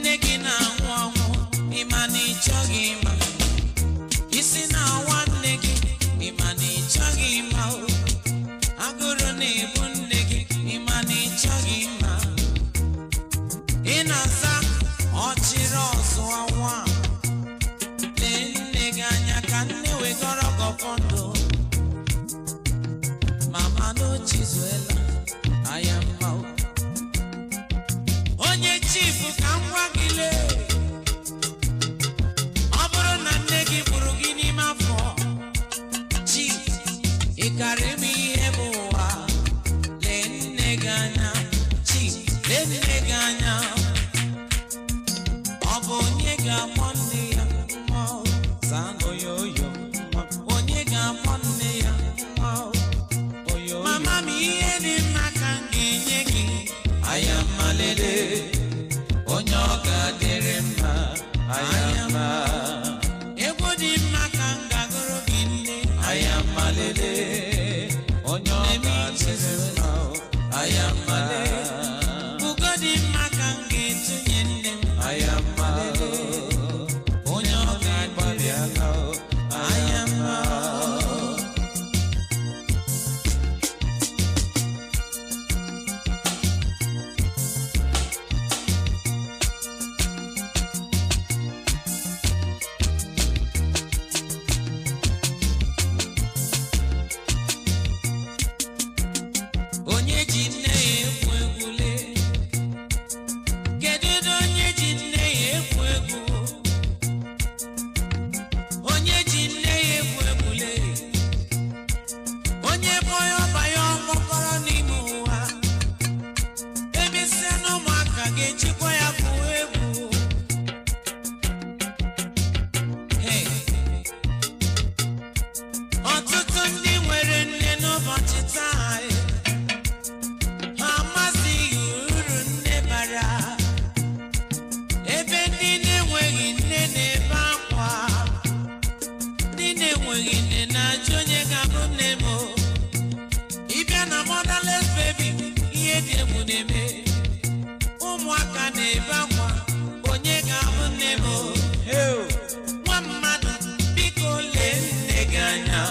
Nne gị na-aza ọchịrị ọzọ awa lee nne gị anya ka nne wegọrọ gọfọndụ mama n'ochizuela aya mma onye chifu ka m gwa gị lee ọ bụrụ na nne gị gburu gị n'ime afọ chi ịkarị m ihe bụ ụwa lee nne gị anya chi lee nne gị anya ọ bụ onye ga-akpọ nne ya nwa zaa n'oyoyo onye ga-akpọ nne ya nwa oyoyo mama m ihe dị mma ka m ga-enye gị aya mma lele onye ọ ga-adịrị mma aya mma egwu dị mma ka m ga-agụrụ gị nne aya mma lele onye ọ ga-adịrị mma aya mma bugo dị mma ka m ga-etunye nne m aya mma onye ọ ga-adịrị aya mma onye ji nne ya egwu egwu lee kedu onye ji nne ya egwu egwu onye ji nne ya egwu egwu lee onye bọya ọbaya ọkpọkọrọ n'ime ụwa ebe site na ụmụaka ga-ejikwa ya bụ egwu hey ọtụtụ ndị nwere nne n'ụbọchị taa ha amazighị uru nne bara ebe ndị na-enweghị nne na-ebe akwa ndị na-enweghị nne na-ajụ onye ga-abụ nne m ịbịa na motherless baby ihe dị egwu na-eme ụmụaka na-ebe akwa onye ga-abụ nne m nwa mmadụ biko lee nne gị anya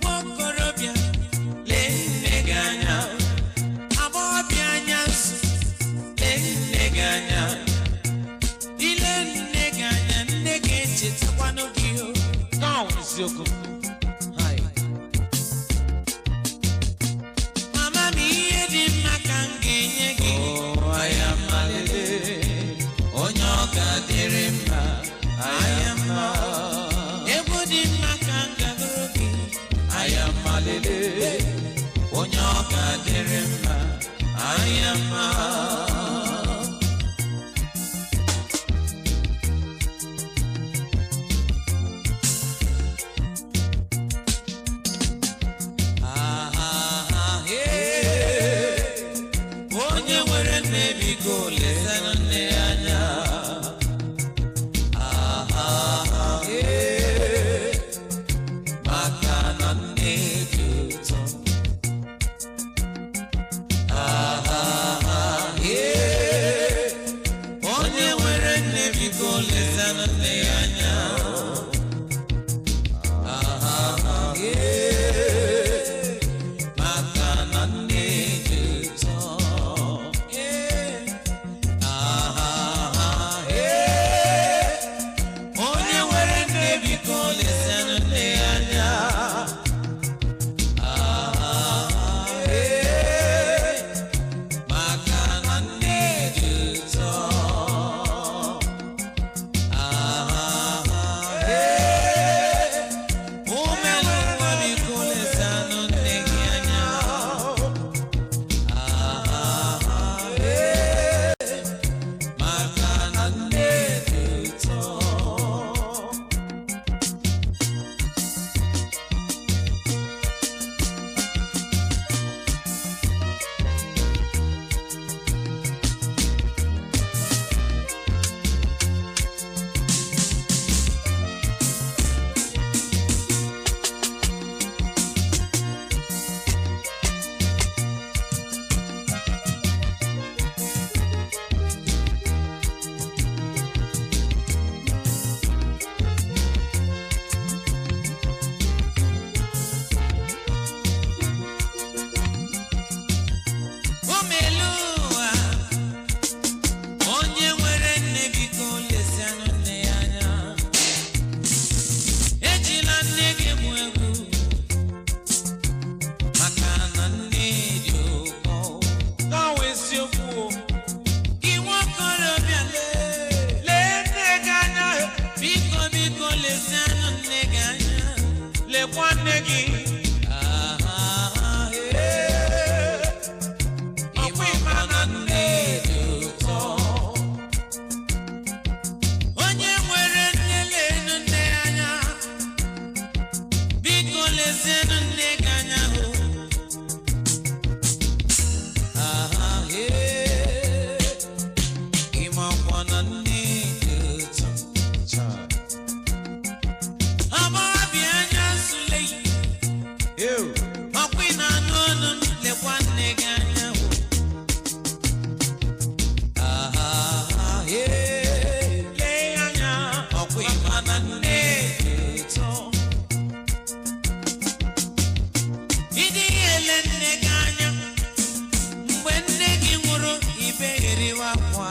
nwaokorobịa lee nne gị anya agbọghọbịa anya nso lee nne gị anya ile nne gị anya nne gị echetakwanụ gị eziokwu mama m ihe dị mma ka m ga-enye gị aya mma onye ọ ga-adịrị mma aya mma egwu dị mma ka m ga-agụrụ gị aya mma onye ọ ga-adịrị mma aya mma onye nwere nne biko lesanụ nne ya anya maka na nne dị ụtọ onye nwere nne biko lesanụ nne ya anya maka na nne dị ụtọ gị ọkwa ịma na nne dị ụtọ onye nwere nne lenu nne anya biko lezienụ nne gị anya hụ ịmakwa na nne dị ụtọ ọmọbịa anya nsule ọkwa ị na-anụ ọnụ m lekwa nne gị anya hụ lee anya ọkwa ịma na nne dị ụtọ ịdị ele nne gị anya mgbe nne gị nwụrụ ibe gheriwa akwa